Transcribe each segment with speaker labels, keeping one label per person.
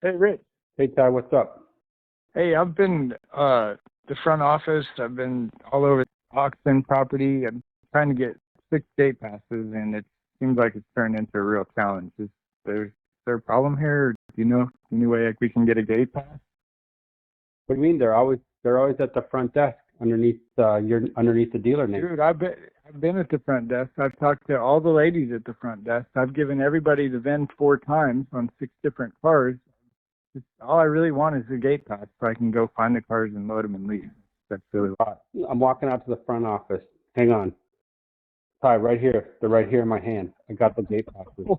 Speaker 1: Hey, Rich.
Speaker 2: Hey Ty, what's up?
Speaker 1: Hey, I've been the front office. I've been all over auction property. I'm trying to get 6 day passes, and it seems like it's turned into a real challenge. Is there a problem here? Or do you know any way like we can get a gate pass?
Speaker 2: What do you mean? They're always at the front desk underneath the dealer name.
Speaker 1: Dude, I've been at the front desk. I've talked to all the ladies at the front desk. I've given everybody the VIN 4 times on 6 different cars. All I really want is a gate pass so I can go find the cars and load them and leave. That's really
Speaker 2: Uh, I'm walking out to the front office. Hang on, Ty, right here. They're right here in my hand. I got the gate passes.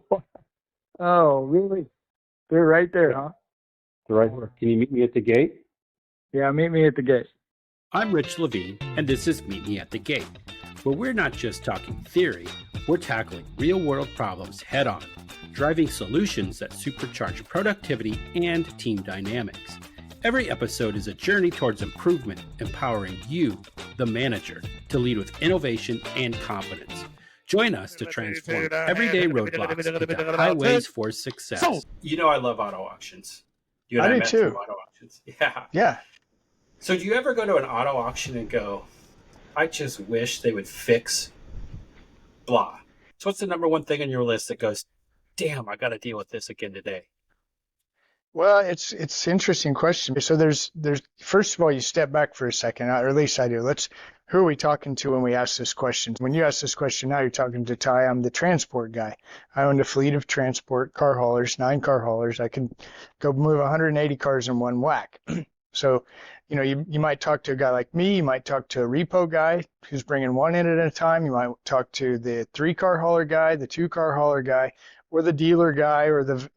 Speaker 1: Oh, really? They're right there,
Speaker 2: Yeah,
Speaker 1: huh?
Speaker 2: they're right here. Can you meet me at the gate?
Speaker 1: Yeah, meet me at the gate.
Speaker 3: I'm Rich Levine, and this is Meet Me at the Gate, where we're not just talking theory, we're tackling real world problems head on, driving solutions that supercharge productivity and team dynamics. Every episode is a journey towards improvement, empowering you, the manager, to lead with innovation and confidence. Join us to transform everyday roadblocks into highways for success. You know I love auto auctions. You and
Speaker 4: I
Speaker 3: I
Speaker 4: do
Speaker 3: met through
Speaker 4: too.
Speaker 3: auto auctions. Yeah.
Speaker 4: Yeah.
Speaker 3: So do you ever go to an auto auction and go, I just wish they would fix blah? So what's the number one thing on your list that goes, damn, I got to deal with this again today?
Speaker 4: Well, it's an interesting question. So there's first of all, you step back for a second, or at least I do. Who are we talking to when we ask this question? When you ask this question now, you're talking to Ty. I'm the transport guy. I own a fleet of transport car haulers, 9 car haulers. I can go move 180 cars in one whack. So, you might talk to a guy like me. You might talk to a repo guy who's bringing one in at a time. You might talk to the 3 car hauler guy, the 2 car hauler guy, or the dealer guy, or the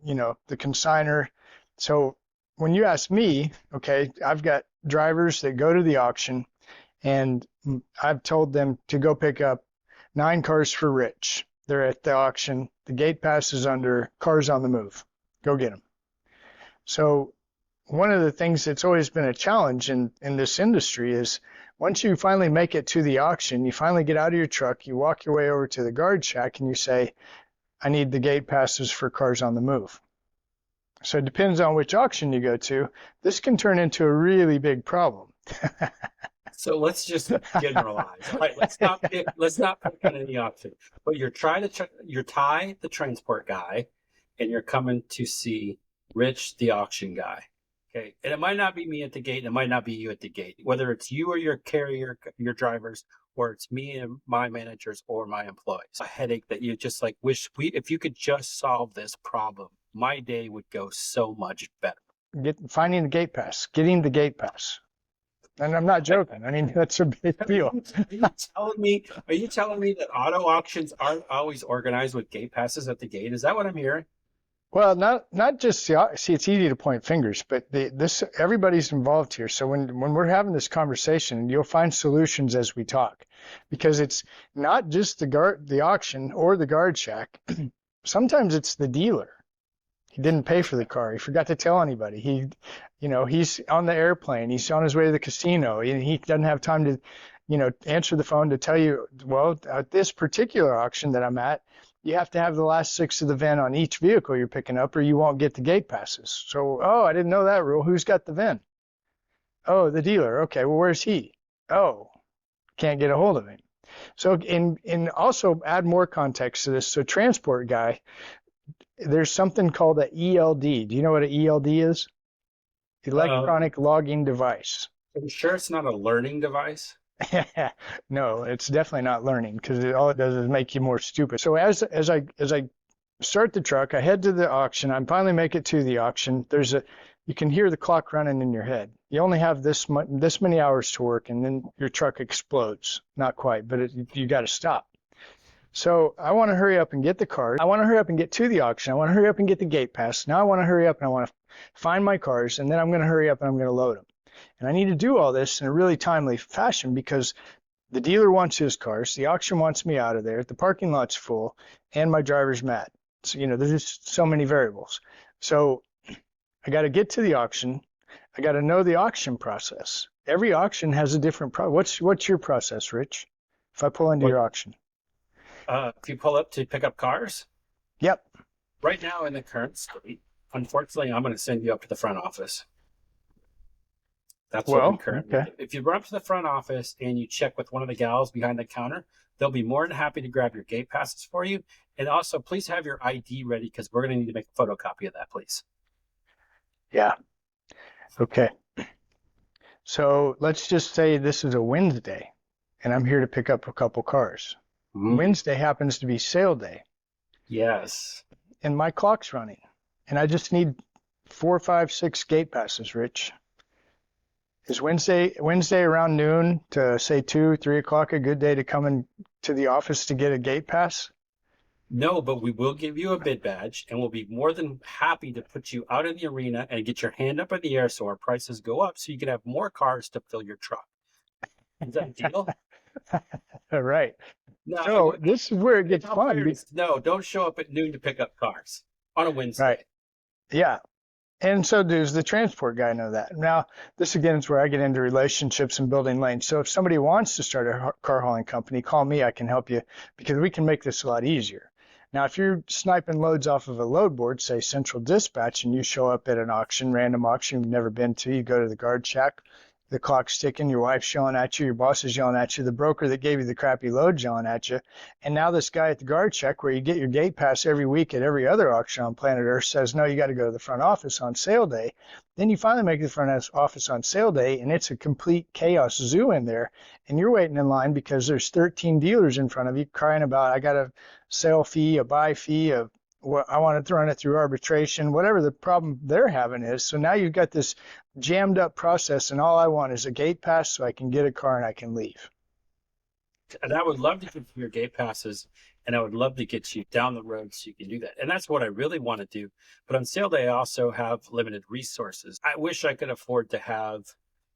Speaker 4: consigner. So when you ask me, okay, I've got drivers that go to the auction, and I've told them to go pick up 9 cars for Rich. They're at the auction. The gate pass is under cars on the move. Go get them. So one of the things that's always been a challenge in this industry is once you finally make it to the auction, you finally get out of your truck, you walk your way over to the guard shack, and you say, I need the gate passes for cars on the move. So it depends on which auction you go to. This can turn into a really big problem.
Speaker 3: So let's just generalize. All right, let's not pick on any auction. But you're you're Ty, the transport guy, and you're coming to see Rich, the auction guy. Okay. And it might not be me at the gate, and it might not be you at the gate. Whether it's you or your carrier, your drivers, or it's me and my managers or my employees. A headache that you just like wish if you could just solve this problem, my day would go so much better.
Speaker 4: Finding the gate pass, getting the gate pass. And I'm not joking. I mean, that's a big deal.
Speaker 3: Are you telling me that auto auctions aren't always organized with gate passes at the gate? Is that what I'm hearing?
Speaker 4: Well, not just see, it's easy to point fingers, but everybody's involved here. So when we're having this conversation, you'll find solutions as we talk, because it's not just the auction or the guard shack. Sometimes it's the dealer. He didn't pay for the car. He forgot to tell anybody. He's on the airplane. He's on his way to the casino. He doesn't have time to, answer the phone to tell you, well, at this particular auction that I'm at, you have to have the last 6 of the VIN on each vehicle you're picking up, or you won't get the gate passes. So, I didn't know that rule. Who's got the VIN? Oh, the dealer. Okay, well, where's he? Oh, can't get a hold of him. So, and also add more context to this. So, transport guy, there's something called a ELD. Do you know what an ELD is? Electronic logging device.
Speaker 3: Are you sure it's not a learning device?
Speaker 4: No, it's definitely not learning, because all it does is make you more stupid. So as I start the truck, I head to the auction. I finally make it to the auction. You can hear the clock running in your head. You only have this many hours to work, and then your truck explodes. Not quite, but you got to stop. So I want to hurry up and get the cars. I want to hurry up and get to the auction. I want to hurry up and get the gate pass. Now I want to hurry up and I want to find my cars, and then I'm going to hurry up and I'm going to load them. And I need to do all this in a really timely fashion, because the dealer wants his cars, the auction wants me out of there, the parking lot's full, and my driver's mad. So, there's just so many variables. So I got to get to the auction. I got to know the auction process. Every auction has a different process. What's your process, Rich? If I pull into your auction?
Speaker 3: If you pull up to pick up cars?
Speaker 4: Yep.
Speaker 3: Right now in the current state, unfortunately, I'm going to send you up to the front office. That's what we
Speaker 4: Well,
Speaker 3: currently
Speaker 4: okay.
Speaker 3: do. If you run up to the front office and you check with one of the gals behind the counter, they'll be more than happy to grab your gate passes for you. And also, please have your ID ready because we're going to need to make a photocopy of that, please.
Speaker 4: Yeah. Okay. So let's just say this is a Wednesday and I'm here to pick up a couple cars. Wednesday happens to be sale day
Speaker 3: Yes.
Speaker 4: and my clock's running and I just need 4, 5, 6 gate passes, Rich. Is Wednesday around noon to say 2, 3 o'clock a good day to come in to the office to get a gate pass?
Speaker 3: No, but we will give you a bid badge and we'll be more than happy to put you out in the arena and get your hand up in the air so our prices go up so you can have more cars to fill your truck. Is that a deal?
Speaker 4: All right.
Speaker 3: No,
Speaker 4: So this is where it gets fun.
Speaker 3: No, don't show up at noon to pick up cars on a Wednesday.
Speaker 4: Right. Yeah. And so does the transport guy know that. Now, this again is where I get into relationships and building lanes. So if somebody wants to start a car hauling company, call me. I can help you because we can make this a lot easier. Now, if you're sniping loads off of a load board, say Central Dispatch, and you show up at an auction, random auction you've never been to, you go to the guard shack, the clock's ticking, your wife's yelling at you, your boss is yelling at you, the broker that gave you the crappy load yelling at you, and now this guy at the guard check where you get your gate pass every week at every other auction on planet Earth says, no, you got to go to the front office on sale day. Then you finally make the front office on sale day, and it's a complete chaos zoo in there, and you're waiting in line because there's 13 dealers in front of you crying about, I got a sale fee, a buy fee, I want to run it through arbitration, whatever the problem they're having is. So now you've got this jammed up process, and all I want is a gate pass so I can get a car and I can leave.
Speaker 3: And I would love to give you your gate passes, and I would love to get you down the road so you can do that. And that's what I really want to do. But on sale day, I also have limited resources. I wish I could afford to have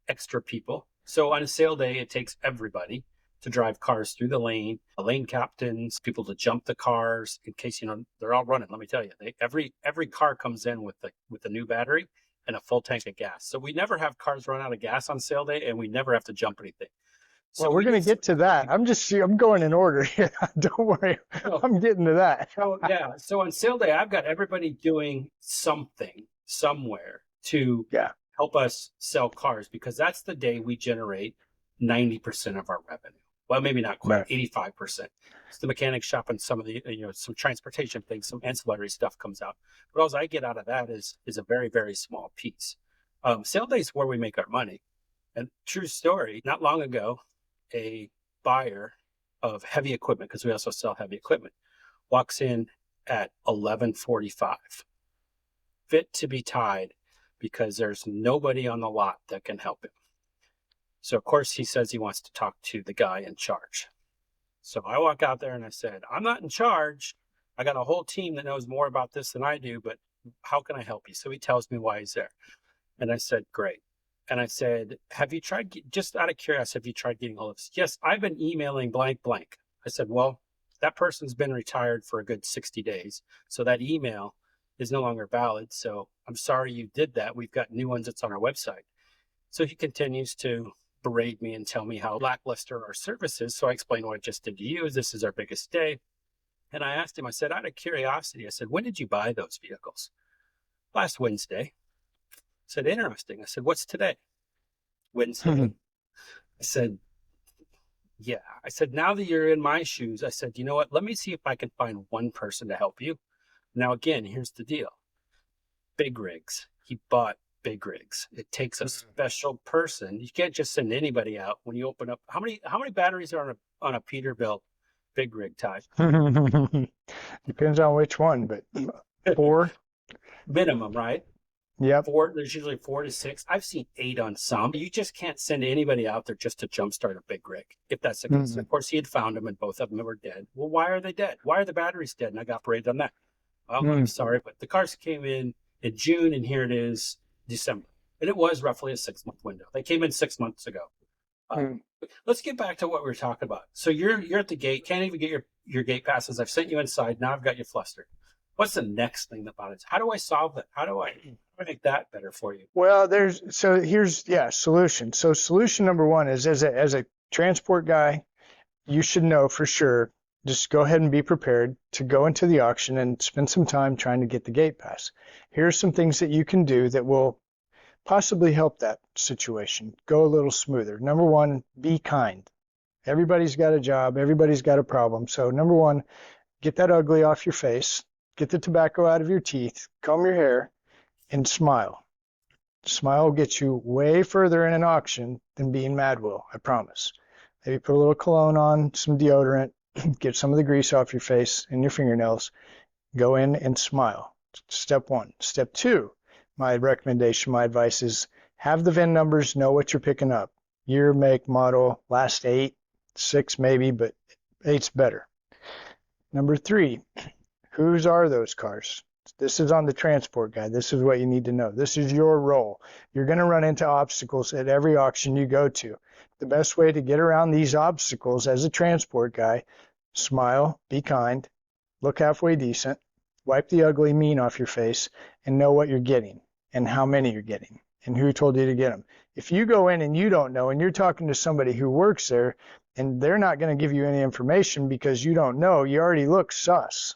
Speaker 3: extra people. So on a sale day, it takes everybody to drive cars through the lane captains, people to jump the cars in case, they're all running. Let me tell you, every car comes in with a new battery and a full tank of gas. So we never have cars run out of gas on sale day, and we never have to jump anything. So
Speaker 4: well, we're going to get to that. I'm going in order here. Don't worry. I'm getting to that.
Speaker 3: So on sale day, I've got everybody doing something somewhere to help us sell cars because that's the day we generate 90% of our revenue. Well, maybe not quite, 85%. It's the mechanic shop and some of the, some transportation things, some ancillary stuff comes out. But all I get out of that is a very, very small piece. Sale day is where we make our money. And true story, not long ago, a buyer of heavy equipment, because we also sell heavy equipment, walks in at 11:45, fit to be tied because there's nobody on the lot that can help him. So, of course, he says he wants to talk to the guy in charge. So I walk out there and I said, I'm not in charge. I got a whole team that knows more about this than I do, but how can I help you? So he tells me why he's there. And I said, great. And I said, have you tried, just out of curiosity, have you tried getting all of this? Yes, I've been emailing blank, blank. I said, well, that person's been retired for a good 60 days. So that email is no longer valid. So I'm sorry you did that. We've got new ones that's on our website. So he continues to berate me and tell me how lackluster our service is. So I explained what I just did to you. This is our biggest day. And I asked him, I said, out of curiosity, I said, when did you buy those vehicles? Last Wednesday. I said, interesting. I said, what's today? Wednesday. I said, yeah. I said, now that you're in my shoes, I said, you know what? Let me see if I can find one person to help you. Now, again, here's the deal. Big rigs. He bought big rigs. It takes a special person. You can't just send anybody out when you open up. How many batteries are on a Peterbilt big rig type?
Speaker 4: Depends on which one, but 4
Speaker 3: minimum, right?
Speaker 4: Yep.
Speaker 3: 4. There's usually 4 to 6. I've seen 8 on some. You just can't send anybody out there just to jumpstart a big rig, if that's the case. Of course, he had found them, and both of them were dead. Well, why are they dead? Why are the batteries dead? And I got berated on that. Well, I'm sorry, but the cars came in June, and here it is December. And it was roughly a 6-month window. They came in 6 months ago. Let's get back to what we were talking about. So you're at the gate, can't even get your gate passes. I've sent you inside. Now I've got you flustered. What's the next thing about it? How do I solve that? How do I make that better for you?
Speaker 4: Well, here's solution. So solution number one is as a transport guy, you should know for sure just go ahead and be prepared to go into the auction and spend some time trying to get the gate pass. Here's some things that you can do that will possibly help that situation go a little smoother. Number one, be kind. Everybody's got a job. Everybody's got a problem. So number one, get that ugly off your face, get the tobacco out of your teeth, comb your hair, and smile. Smile will get you way further in an auction than being mad will, I promise. Maybe put a little cologne on, some deodorant, get some of the grease off your face and your fingernails. Go in and smile. Step one. Step two, my recommendation, my advice is have the VIN numbers, know what you're picking up. Year, make, model, last 8, 6 maybe, but 8's better. Number 3, whose are those cars? This is on the transport guide. This is what you need to know. This is your role. You're going to run into obstacles at every auction you go to. The best way to get around these obstacles as a transport guy, smile, be kind, look halfway decent, wipe the ugly mean off your face, and know what you're getting and how many you're getting and who told you to get them. If you go in and you don't know and you're talking to somebody who works there and they're not going to give you any information because you don't know, you already look sus,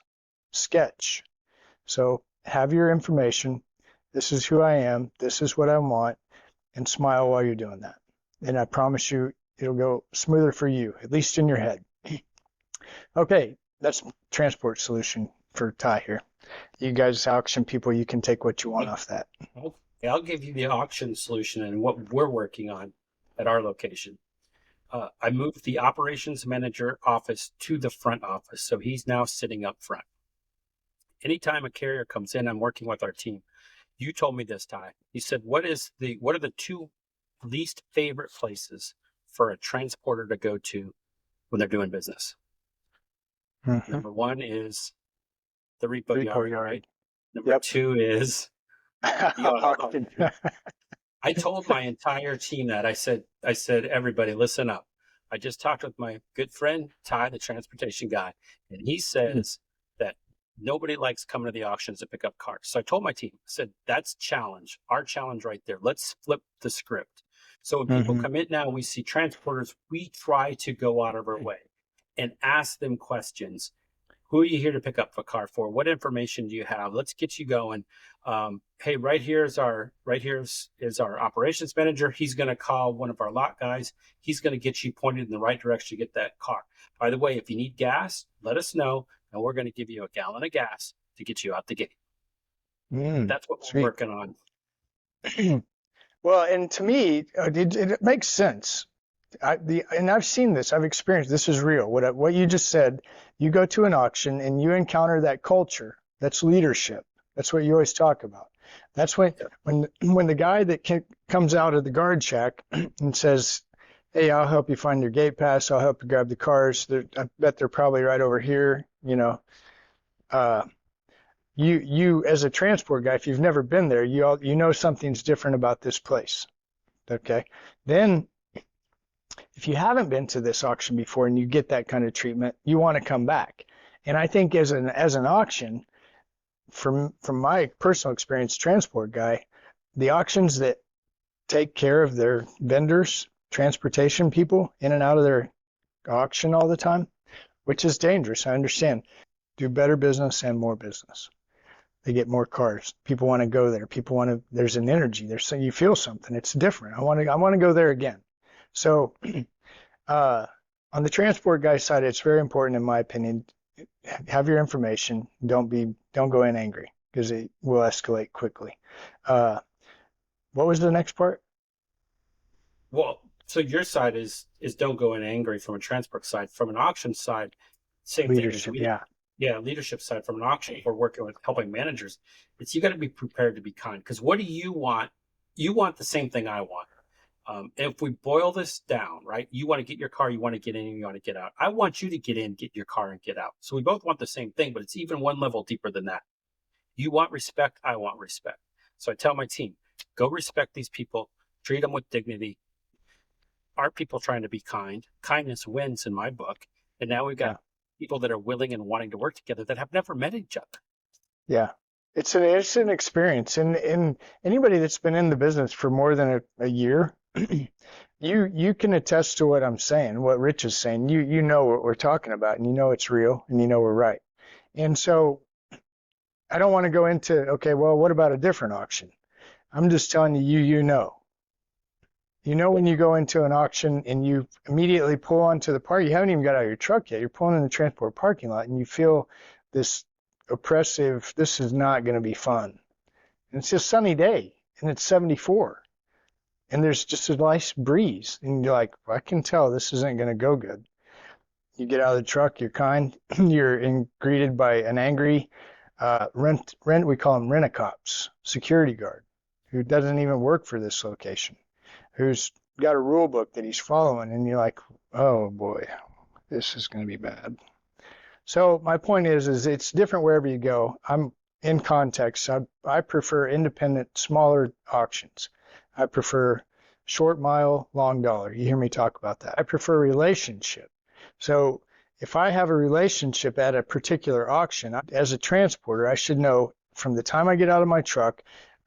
Speaker 4: sketch. So have your information. This is who I am. This is what I want. And smile while you're doing that. And I promise you, it'll go smoother for you, at least in your head. Okay, that's transport solution for Ty here. You guys auction people, you can take what you want off that.
Speaker 3: Okay, I'll give you the auction solution and what we're working on at our location. I moved the operations manager office to the front office, so he's now sitting up front. Anytime a carrier comes in, I'm working with our team. You told me this, Ty. You said, what are the 2 least favorite places for a transporter to go to when they're doing business?
Speaker 4: Mm-hmm.
Speaker 3: Number 1 is the repo yard. Right? Number
Speaker 4: Yep.
Speaker 3: 2 is the auction. I told my entire team that. I said, everybody, listen up. I just talked with my good friend, Ty, the transportation guy, and he says that nobody likes coming to the auctions to pick up cars. So I told my team, I said, that's challenge, our challenge right there. Let's flip the script. So when people come in now and we see transporters, we try to go out of our way and ask them questions. Who are you here to pick up a car for? What information do you have? Let's get you going. Hey, right here is our operations manager. He's going to call one of our lot guys. He's going to get you pointed in the right direction to get that car. By the way, if you need gas, let us know, and we're going to give you a gallon of gas to get you out the gate. That's what we're working on.
Speaker 4: Well, and to me, it makes sense. And I've seen this. I've experienced this. Is real. What you just said. You go to an auction and you encounter that culture. That's leadership. That's what you always talk about. That's when the guy that comes out of the guard shack and says, "Hey, I'll help you find your gate pass. I'll help you grab the cars. I bet they're probably right over here." You know, you as a transport guy, if you've never been there, you know something's different about this place. Okay, then. If you haven't been to this auction before and you get that kind of treatment, you want to come back. And I think as an auction, from my personal experience, transport guy, the auctions that take care of their vendors, transportation people in and out of their auction all the time, which is dangerous, I understand, do better business and more business. They get more cars. People want to go there. There's an energy. You feel something. It's different. I want to go there again. So on the transport guy side, it's very important, in my opinion, have your information. Don't go in angry because it will escalate quickly. What was the next part?
Speaker 3: Well, so your side is don't go in angry from a transport side. From an auction side, same
Speaker 4: leadership,
Speaker 3: thing. Yeah, leadership side from an auction. We're working with helping managers. You got to be prepared to be kind, because what do you want? You want the same thing I want. If we boil this down, right, you want to get your car, you want to get in, and you want to get out. I want you to get in, get your car, and get out. So we both want the same thing, but it's even one level deeper than that. You want respect, I want respect. So I tell my team, go respect these people, treat them with dignity. Our people trying to be kind. Kindness wins in my book. And now we've got people that are willing and wanting to work together that have never met each other.
Speaker 4: Yeah. It's an experience. And anybody that's been in the business for more than a year, you can attest to what I'm saying, what Rich is saying. You know what we're talking about, and you know it's real, and you know we're right. And so I don't want to go into, okay, well, what about a different auction? I'm just telling you, you know. You know when you go into an auction and you immediately pull onto the park, you haven't even got out of your truck yet. You're pulling in the transport parking lot, and you feel this oppressive, this is not going to be fun. And it's just a sunny day, and it's 74. And there's just a nice breeze. And you're like, I can tell this isn't going to go good. You get out of the truck, you're kind, greeted by an angry we call them rent-a-cops, security guard, who doesn't even work for this location, who's got a rule book that he's following. And you're like, oh boy, this is going to be bad. So my point is it's different wherever you go. I'm in context. I prefer independent, smaller auctions. I prefer short mile, long dollar. You hear me talk about that. I prefer relationship. So if I have a relationship at a particular auction, as a transporter, I should know from the time I get out of my truck,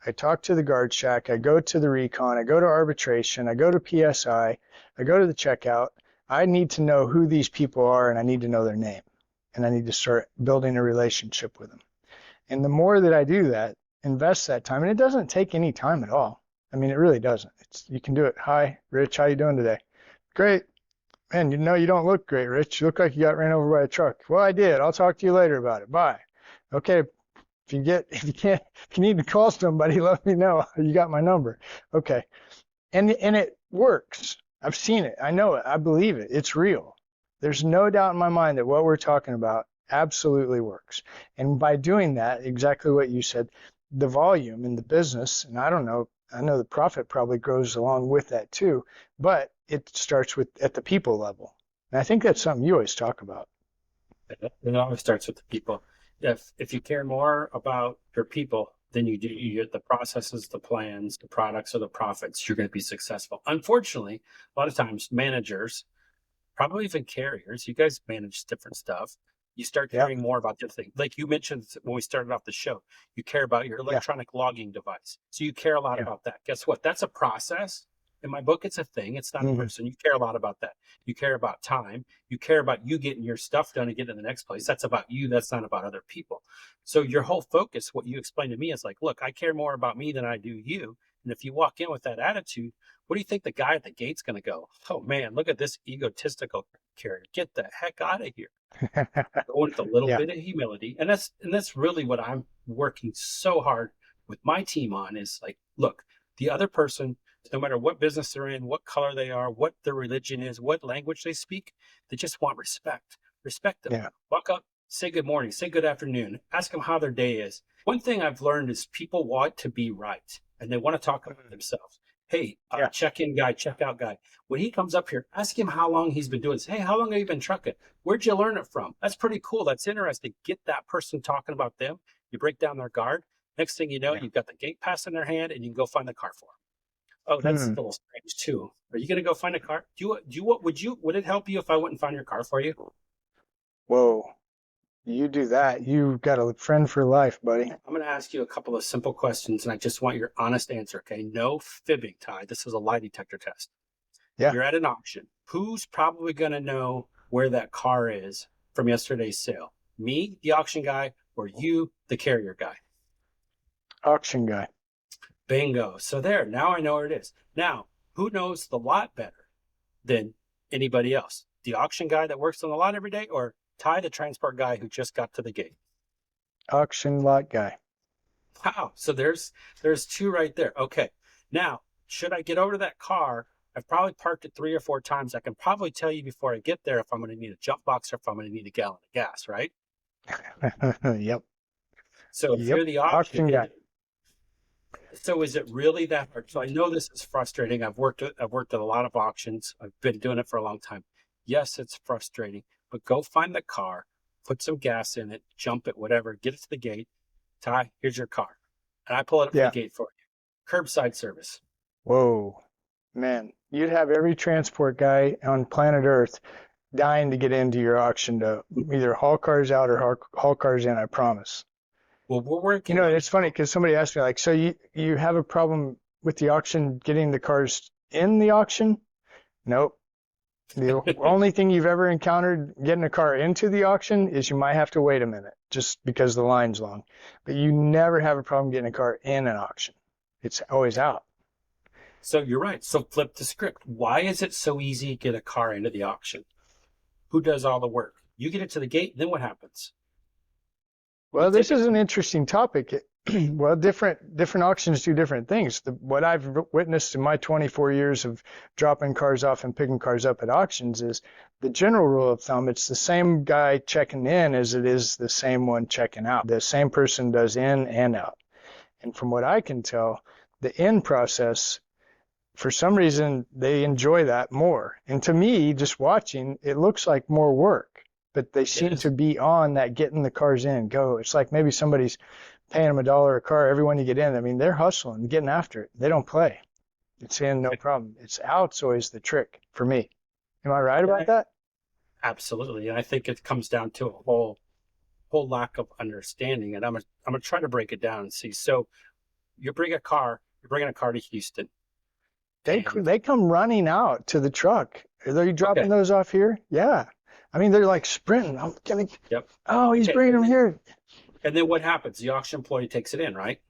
Speaker 4: I talk to the guard shack, I go to the recon, I go to arbitration, I go to PSI, I go to the checkout. I need to know who these people are, and I need to know their name. And I need to start building a relationship with them. And the more that I do that, invest that time, and it doesn't take any time at all. I mean, it really doesn't. You can do it. Hi, Rich, how you doing today? Great. Man, you know you don't look great, Rich. You look like you got ran over by a truck. Well, I did. I'll talk to you later about it. Bye. Okay. If you need to call somebody, let me know. You got my number. Okay. And it works. I've seen it. I know it. I believe it. It's real. There's no doubt in my mind that what we're talking about absolutely works. And by doing that, exactly what you said, the volume in the business, and I know the profit probably grows along with that too, but it starts with at the people level. And I think that's something you always talk about.
Speaker 3: It always starts with the people. If you care more about your people than you do the processes, the plans, the products, or the profits, you're going to be successful. Unfortunately, a lot of times managers, probably even carriers, you guys manage different stuff. You start caring more about the thing. Like you mentioned when we started off the show, you care about your electronic logging device. So you care a lot about that. Guess what? That's a process. In my book, it's a thing. It's not a person. You care a lot about that. You care about time. You care about you getting your stuff done and getting to the next place. That's about you. That's not about other people. So your whole focus, what you explained to me is like, look, I care more about me than I do you. And if you walk in with that attitude, what do you think the guy at the gate's going to go? Oh man, look at this egotistical carrier. Get the heck out of here. Going with a little bit of humility. And that's really what I'm working so hard with my team on is like, look, the other person, no matter what business they're in, what color they are, what their religion is, what language they speak, they just want respect. Respect them. Yeah. Walk up, say good morning, say good afternoon, ask them how their day is. One thing I've learned is people want to be right and they want to talk about themselves. Hey, check-in guy, check-out guy. When he comes up here, ask him how long he's been doing this. Hey, how long have you been trucking? Where'd you learn it from? That's pretty cool. That's interesting. Get that person talking about them. You break down their guard. Next thing you know, you've got the gate pass in their hand and you can go find the car for them. Oh, that's a little strange too. Are you going to go find a car? Would it help you if I went and found your car for you?
Speaker 4: Whoa. You do that, you've got a friend for life, buddy.
Speaker 3: I'm going to ask you a couple of simple questions, and I just want your honest answer, okay? No fibbing, Ty. This is a lie detector test. Yeah. You're at an auction. Who's probably going to know where that car is from yesterday's sale? Me, the auction guy, or you, the carrier guy?
Speaker 4: Auction guy.
Speaker 3: Bingo. So there, now I know where it is. Now, who knows the lot better than anybody else? The auction guy that works on the lot every day, or Ty, the transport guy who just got to the gate?
Speaker 4: Auction lot guy.
Speaker 3: Wow. So there's two right there. Okay. Now, should I get over to that car? I've probably parked it 3 or 4 times. I can probably tell you before I get there if I'm going to need a jump box or if I'm going to need a gallon of gas, right?
Speaker 4: Yep.
Speaker 3: So if you're the auction guy. So is it really that hard? So I know this is frustrating. I've worked at a lot of auctions. I've been doing it for a long time. Yes, it's frustrating. But go find the car, put some gas in it, jump it, whatever, get it to the gate. Ty, here's your car. And I pull it up to the gate for you. Curbside service.
Speaker 4: Whoa. Man, you'd have every transport guy on planet Earth dying to get into your auction to either haul cars out or haul cars in, I promise.
Speaker 3: Well, we're working.
Speaker 4: It's funny because somebody asked me, like, so you have a problem with the auction getting the cars in the auction? Nope. The only thing you've ever encountered getting a car into the auction is you might have to wait a minute just because the line's long. But you never have a problem getting a car in an auction. It's always out.
Speaker 3: So you're right. So flip the script. Why is it so easy to get a car into the auction? Who does all the work? You get it to the gate, then what happens?
Speaker 4: Well, this is an interesting topic. Well, different auctions do different things. What I've witnessed in my 24 years of dropping cars off and picking cars up at auctions is the general rule of thumb. It's the same guy checking in as it is the same one checking out. The same person does in and out. And from what I can tell, the in process, for some reason, they enjoy that more. And to me, just watching, it looks like more work. But they seem to be on that getting the cars in, go. It's like maybe somebody's paying them $1 a car every one you get in. I mean, they're hustling, getting after it. They don't play. It's in, no problem. It's out's always the trick for me. Am I right about that?
Speaker 3: Absolutely. And I think it comes down to a whole lack of understanding. And I'm gonna try to break it down and see. So you're bringing a car to Houston.
Speaker 4: They come running out to the truck. Are you dropping those off here? Yeah. I mean, they're like sprinting. I'm gonna.
Speaker 3: Yep.
Speaker 4: Oh, he's bringing them here.
Speaker 3: And then what happens? The auction employee takes it in, right?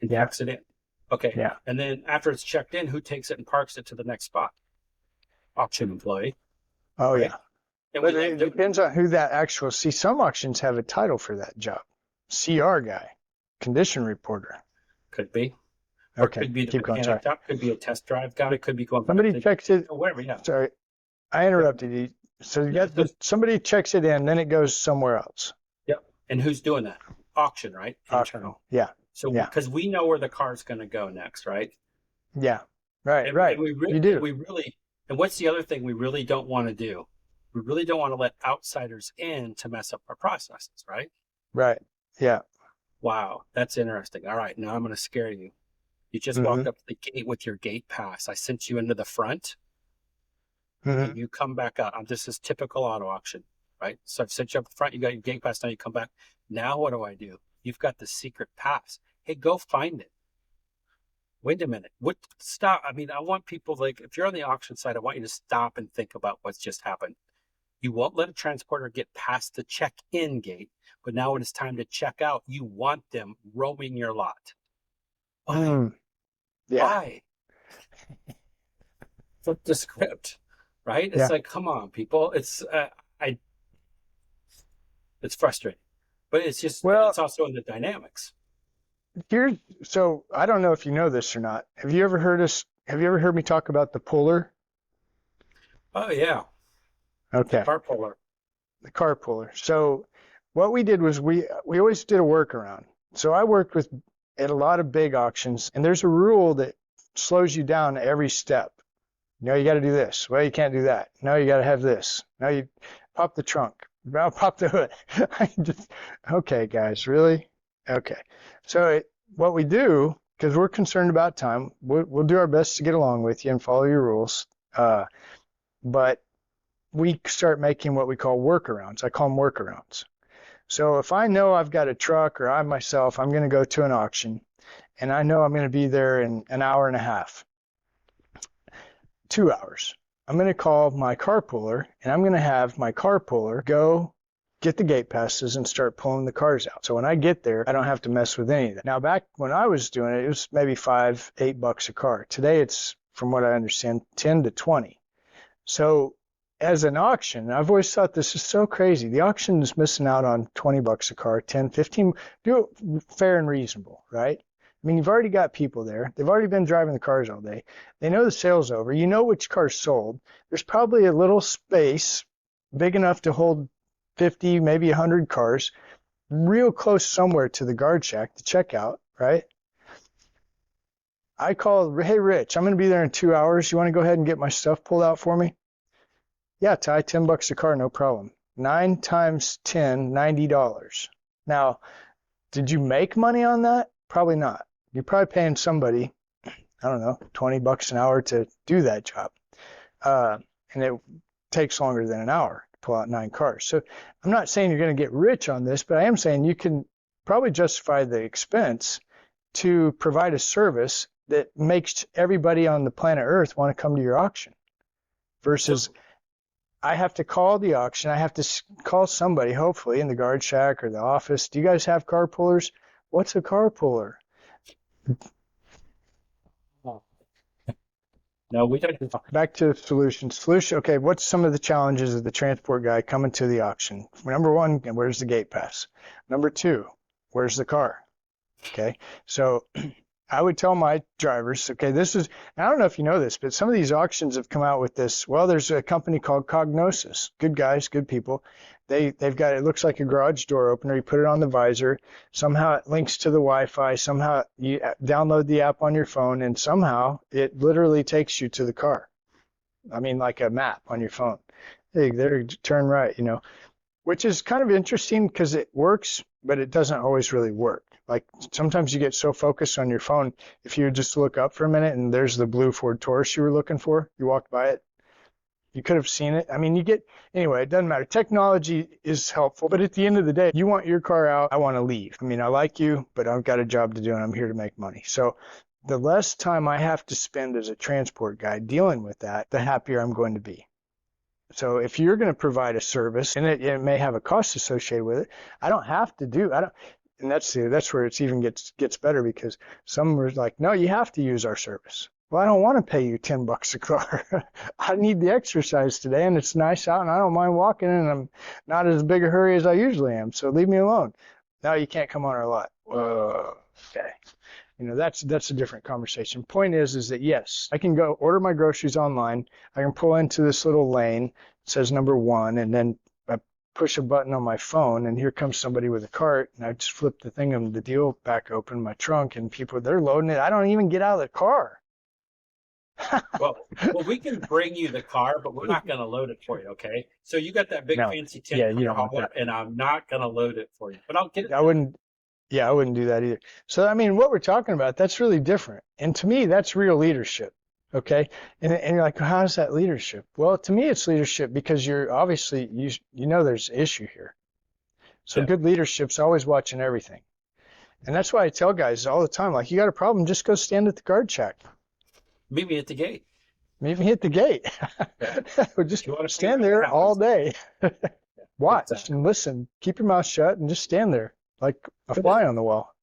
Speaker 3: And packs it in. Okay.
Speaker 4: Yeah.
Speaker 3: And then after it's checked in, who takes it and parks it to the next spot? Auction employee.
Speaker 4: Oh,
Speaker 3: right?
Speaker 4: yeah. But it depends on who that actual. See, some auctions have a title for that job. CR guy, condition reporter.
Speaker 3: Could be. Or
Speaker 4: Okay.
Speaker 3: could be the
Speaker 4: Keep going.
Speaker 3: mechanic shop, could be a test drive guy, could be going.
Speaker 4: Somebody checks it.
Speaker 3: Whatever. Yeah.
Speaker 4: Sorry, I interrupted you. So you got somebody checks it in, then it goes somewhere else.
Speaker 3: Yep. And who's doing that? Auction, right?
Speaker 4: Auction.
Speaker 3: Internal.
Speaker 4: Yeah.
Speaker 3: So because we know where the car's going to go next, right?
Speaker 4: Yeah. Right.
Speaker 3: And,
Speaker 4: right.
Speaker 3: And
Speaker 4: you do.
Speaker 3: We really. And what's the other thing we really don't want to do? We really don't want to let outsiders in to mess up our processes, right?
Speaker 4: Right. Yeah.
Speaker 3: Wow, that's interesting. All right, now I'm going to scare you. You just walked up to the gate with your gate pass. I sent you into the front. And you come back out. This is typical auto auction, right? So I've sent you up the front. You got your gate pass. Now you come back. Now what do? You've got the secret pass. Hey, go find it. Wait a minute. What? Stop. I mean, I want people like, if you're on the auction side, I want you to stop and think about what's just happened. You won't let a transporter get past the check-in gate, but now when it's time to check out, you want them roaming your lot. Why?
Speaker 4: Yeah.
Speaker 3: Why? Flip the script, right? It's like, come on, people. It's frustrating, but it's just, it's also in the dynamics.
Speaker 4: So I don't know if you know this or not. Have you ever heard me talk about the puller?
Speaker 3: Oh yeah.
Speaker 4: Okay.
Speaker 3: The car puller.
Speaker 4: The car puller. So what we did was we always did a workaround. So I worked at a lot of big auctions, and there's a rule that slows you down every step. No, you got to do this. Well, you can't do that. No, you got to have this. Now you pop the trunk. Now pop the hood. Okay, guys, really? Okay. So what we do, because we're concerned about time, we'll do our best to get along with you and follow your rules. But we start making what we call workarounds. I call them workarounds. So if I know I've got a truck or I'm going to go to an auction, and I know I'm going to be there in an hour and a half, 2 hours, I'm going to call my car puller, and I'm going to have my car puller go get the gate passes and start pulling the cars out. So when I get there, I don't have to mess with any of that. Now, back when I was doing it, it was maybe $5-8 a car. Today, it's, from what I understand, 10 to 20. So as an auction, I've always thought this is so crazy. The auction is missing out on $20 a car, 10, 15. Do it fair and reasonable, right? I mean, you've already got people there. They've already been driving the cars all day. They know the sale's over. You know which car's sold. There's probably a little space big enough to hold 50, maybe 100 cars, real close somewhere to the guard shack to check out, right? I call, hey, Rich, I'm going to be there in 2 hours. You want to go ahead and get my stuff pulled out for me? Yeah, Ty, $10 a car, no problem. 9 times 10, $90. Now, did you make money on that? Probably not. You're probably paying somebody, I don't know, $20 an hour to do that job. And it takes longer than an hour to pull out 9 cars. So I'm not saying you're going to get rich on this, but I am saying you can probably justify the expense to provide a service that makes everybody on the planet Earth want to come to your auction. versus I have to call the auction. I have to call somebody, hopefully in the guard shack or the office. Do you guys have car pullers? What's a car puller?
Speaker 3: No, we don't.
Speaker 4: Back to solutions. Solution. Okay, what's some of the challenges of the transport guy coming to the auction? Number one, where's the gate pass? Number two, where's the car? Okay, so I would tell my drivers, okay, this is, I don't know if you know this, but some of these auctions have come out with this. Well, there's a company called Cognosis. Good guys, good people. They've got, it looks like a garage door opener. You put it on the visor. Somehow it links to the Wi-Fi. Somehow you download the app on your phone, and somehow it literally takes you to the car. I mean, like a map on your phone. Hey, there, turn right, you know, which is kind of interesting because it works, but it doesn't always really work. Like sometimes you get so focused on your phone, if you just look up for a minute and there's the blue Ford Taurus you were looking for, you walked by it, you could have seen it. I mean, anyway, it doesn't matter. Technology is helpful, but at the end of the day, you want your car out, I want to leave. I mean, I like you, but I've got a job to do and I'm here to make money. So the less time I have to spend as a transport guy dealing with that, the happier I'm going to be. So if you're going to provide a service and it may have a cost associated with it, I don't have to do, and that's where it's even gets better, because some are like, no, you have to use our service. Well, I don't want to pay you $10 a car. I need the exercise today, and it's nice out, and I don't mind walking, and I'm not as big a hurry as I usually am. So leave me alone. No, you can't come on our lot. Whoa, okay. You know, that's a different conversation. Point is that yes, I can go order my groceries online. I can pull into this little lane. It says number 1, and then I push a button on my phone, and here comes somebody with a cart, and I just flip the thing and the deal back open my trunk, and they're loading it. I don't even get out of the car.
Speaker 3: Well, we can bring you the car, but we're not going to load it for you, okay? So you got that big
Speaker 4: No.
Speaker 3: fancy tin
Speaker 4: Yeah, you
Speaker 3: car
Speaker 4: don't want
Speaker 3: hauler, and I'm not going to load it for you, but I'll get it.
Speaker 4: I wouldn't do that either. So, I mean, what we're talking about, that's really different. And to me, that's real leadership. Okay. And you're like, well, how is that leadership? Well, to me, it's leadership because you're obviously, you know, there's an issue here. So
Speaker 3: Yeah.
Speaker 4: Good leadership's always watching everything. And that's why I tell guys all the time, like, you got a problem, just go stand at the guard shack.
Speaker 3: Meet me at the gate.
Speaker 4: Maybe hit the gate. Just
Speaker 3: You wanna
Speaker 4: stand
Speaker 3: figure
Speaker 4: there
Speaker 3: out
Speaker 4: all day. Watch
Speaker 3: Exactly.
Speaker 4: and listen. Keep your mouth shut and just stand there like a fly on the wall.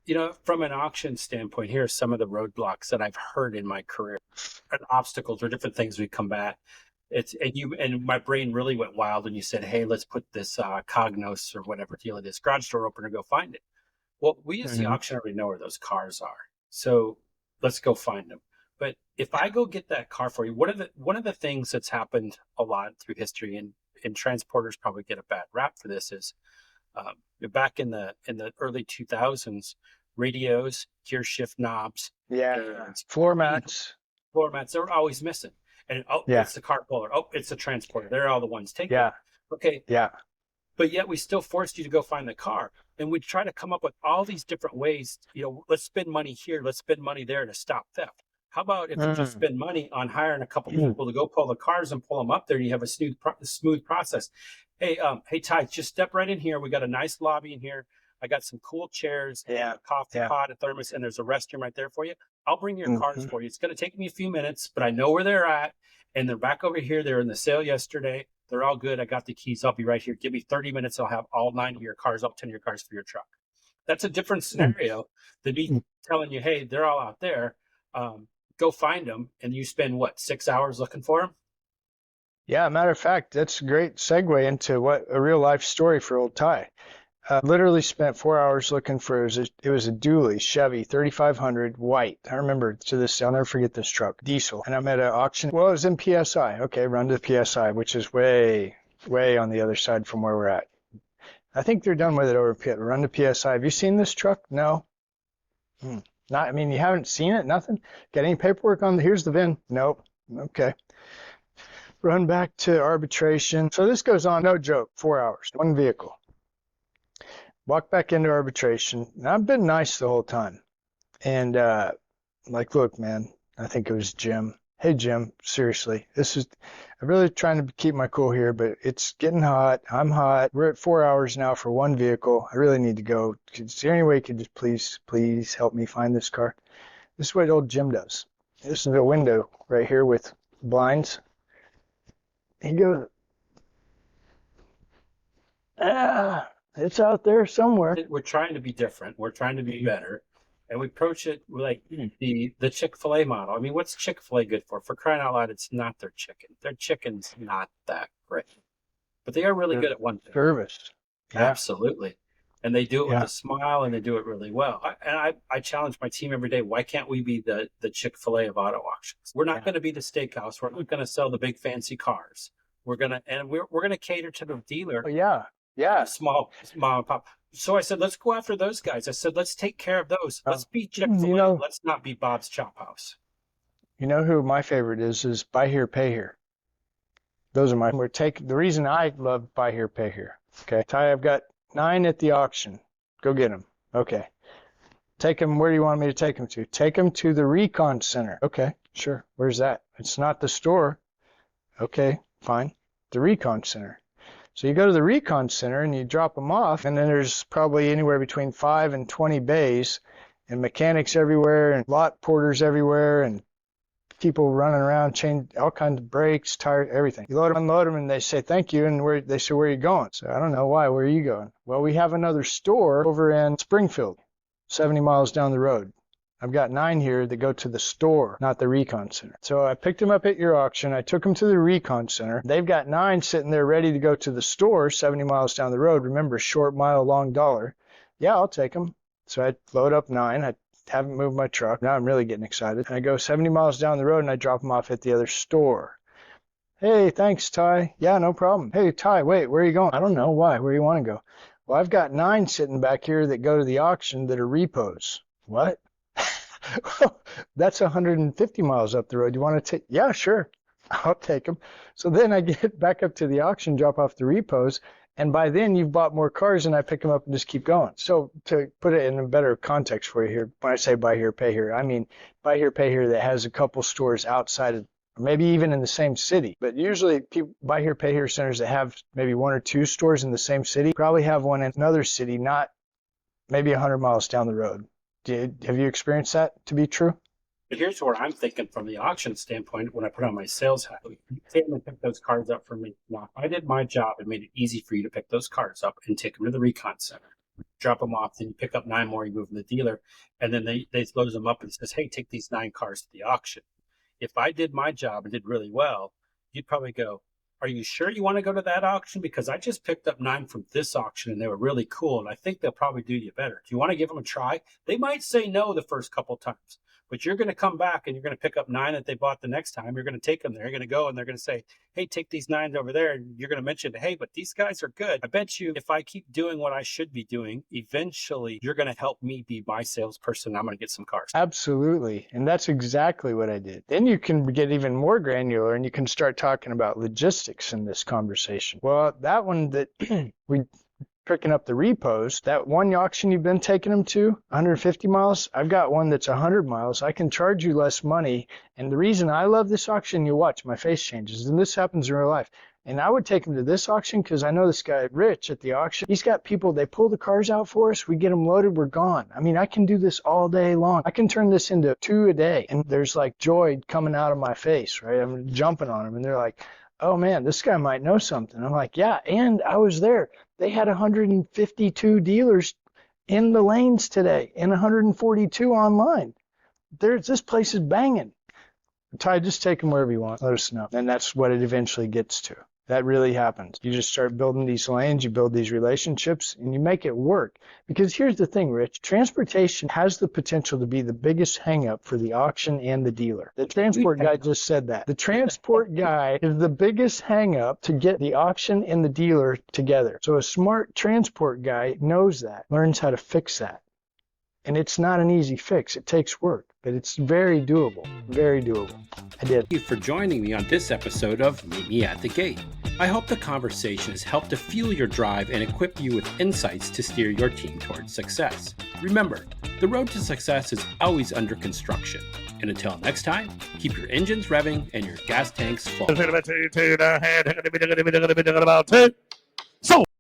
Speaker 3: You know, from an auction standpoint, here are some of the roadblocks that I've heard in my career, and obstacles or different things we combat. And my brain really went wild when you said, "Hey, let's put this Cognos or whatever deal it is, garage door opener, go find it." Well, we as the
Speaker 4: Mhm.
Speaker 3: auction already know where those cars are, so let's go find them. But if I go get that car for you, one of the things that's happened a lot through history, and transporters probably get a bad rap for this, is back in the early 2000s, radios, gear shift knobs,
Speaker 4: Yeah.
Speaker 3: and
Speaker 4: Floor mats.
Speaker 3: floor mats, they were always missing. And
Speaker 4: Yeah.
Speaker 3: it's the car puller. Oh, it's the transporter. They're all the ones taking
Speaker 4: Yeah.
Speaker 3: it. Okay,
Speaker 4: Yeah.
Speaker 3: but yet we still forced you to go find the car. And we try to come up with all these different ways, you know, let's spend money here, let's spend money there to stop theft. How about if we just spend money on hiring a couple people to go pull the cars and pull them up there, and you have a smooth process? Hey, Ty, just step right in here. We got a nice lobby in here. I got some cool chairs,
Speaker 4: Yeah.
Speaker 3: a coffee
Speaker 4: Yeah.
Speaker 3: pot, a thermos, and there's a restroom right there for you. I'll bring your cars
Speaker 4: Mhm.
Speaker 3: for you. It's going to take me a few minutes, but I know where they're at, and they're back over here. They're in the sale yesterday. They're all good. I got the keys. I'll be right here. Give me 30 minutes. I'll have all 9 of your cars, all 10 of your cars for your truck. That's a different scenario than me telling you, hey, they're all out there. Go find them. And you spend, 6 hours looking for them?
Speaker 4: Yeah, matter of fact, that's a great segue into what a real life story for old Ty. Literally spent 4 hours looking for it was a dually Chevy 3500 white. I remember to this day, I'll never forget this truck, diesel. And I'm at an auction. Well, it was in PSI. Okay, run to PSI, which is way, way on the other side from where we're at. I think they're done with it over pit. Run to PSI. Have you seen this truck? No. Not. I mean, you haven't seen it. Nothing. Got any paperwork on? Here's the VIN. Nope. Okay. Run back to arbitration. So this goes on, no joke, 4 hours, one vehicle. Walk back into arbitration. And I've been nice the whole time. And like, look, man, I think it was Jim. Hey, Jim, seriously, I'm really trying to keep my cool here, but it's getting hot. I'm hot. We're at 4 hours now for one vehicle. I really need to go. Is there any way you could just please help me find this car? This is what old Jim does. This is a window right here with blinds. he goes, it's out there somewhere.
Speaker 3: We're trying to be different. We're trying to be better. And we approach it like the Chick-fil-A model. I mean, what's Chick-fil-A good for? For crying out loud, it's not their chicken. Their chicken's not that great. But they are really good at one thing.
Speaker 4: Service. Yeah.
Speaker 3: Absolutely. And they do it with a smile, and they do it really well. I challenge my team every day. Why can't we be the Chick-fil-A of auto auctions? We're not going to be the steakhouse. We're not going to sell the big fancy cars. We're gonna cater to the dealer.
Speaker 4: Oh, yeah.
Speaker 3: Small mom and pop. So I said, let's go after those guys. I said, let's take care of those. Let's be Chick-fil-A. Let's not be Bob's Chop House.
Speaker 4: You know who my favorite is buy here, pay here. Those are the reason I love buy here, pay here. Okay. Ty, I've got 9 at the auction. Go get them. Okay. Take them. Where do you want me to take them to? Take them to the recon center. Okay, sure. Where's that? It's not the store. Okay, fine. The recon center. So you go to the recon center and you drop them off, and then there's probably anywhere between 5 and 20 bays, and mechanics everywhere, and lot porters everywhere, and people running around, change all kinds of brakes, tires, everything. You load them, unload them, and they say thank you, and they say, where are you going? So I don't know why. Where are you going? Well, we have another store over in Springfield, 70 miles down the road. I've got 9 here that go to the store, not the recon center. So I picked them up at your auction. I took them to the recon center. They've got 9 sitting there ready to go to the store 70 miles down the road. Remember, short mile, long dollar. Yeah, I'll take them. So I load up 9. I haven't moved my truck. Now I'm really getting excited. And I go 70 miles down the road and I drop them off at the other store. Hey, thanks, Ty. Yeah, no problem. Hey, Ty, wait, where are you going? I don't know. Why? Where do you want to go? Well, I've got 9 sitting back here that go to the auction that are repos. What? That's 150 miles up the road. You want to take? Yeah, sure. I'll take them. So then I get back up to the auction, drop off the repos, and by then you've bought more cars and I pick them up and just keep going. So to put it in a better context for you here, when I say buy here, pay here, I mean buy here, pay here that has a couple stores outside of, or maybe even in the same city. But usually people buy here, pay here centers that have maybe 1 or 2 stores in the same city probably have one in another city, not maybe 100 miles down the road. Have you experienced that to be true?
Speaker 3: But here's what I'm thinking from the auction standpoint when I put on my sales hat. You take them and pick those cars up for me. Now, if I did my job and made it easy for you to pick those cars up and take them to the recon center, drop them off, then you pick up 9 more, you move them to the dealer, and then they load them up and says, hey, take these 9 cars to the auction. If I did my job and did really well, you'd probably go, are you sure you want to go to that auction? Because I just picked up 9 from this auction and they were really cool. And I think they'll probably do you better. Do you want to give them a try? They might say no the first couple times, but you're going to come back and you're going to pick up 9 that they bought the next time. You're going to take them there. You're going to go and they're going to say, hey, take these 9 over there. And you're going to mention, hey, but these guys are good. I bet you if I keep doing what I should be doing, eventually you're going to help me be my salesperson. I'm going to get some cars.
Speaker 4: Absolutely. And that's exactly what I did. Then you can get even more granular and you can start talking about logistics in this conversation. Well, that one that we picking up the repos, that one auction you've been taking them to, 150 miles, I've got one that's 100 miles. I can charge you less money. And the reason I love this auction, you watch, my face changes. And this happens in real life. And I would take them to this auction because I know this guy, Rich, at the auction. He's got people, they pull the cars out for us. We get them loaded, we're gone. I mean, I can do this all day long. I can turn this into 2 a day. And there's like joy coming out of my face, right? I'm jumping on them. And they're like, oh man, this guy might know something. I'm like, yeah, and I was there. They had 152 dealers in the lanes today and 142 online. This place is banging. Ty, just take them wherever you want. Let us know. And that's what it eventually gets to. That really happens. You just start building these lanes, you build these relationships, and you make it work. Because here's the thing, Rich. Transportation has the potential to be the biggest hang-up for the auction and the dealer. The transport guy just said that. The transport guy is the biggest hang-up to get the auction and the dealer together. So a smart transport guy knows that, learns how to fix that. And it's not an easy fix. It takes work, but it's very doable. Very doable. I did.
Speaker 3: Thank you for joining me on this episode of Meet Me at the Gate. I hope the conversation has helped to fuel your drive and equip you with insights to steer your team towards success. Remember, the road to success is always under construction. And until next time, keep your engines revving and your gas tanks full.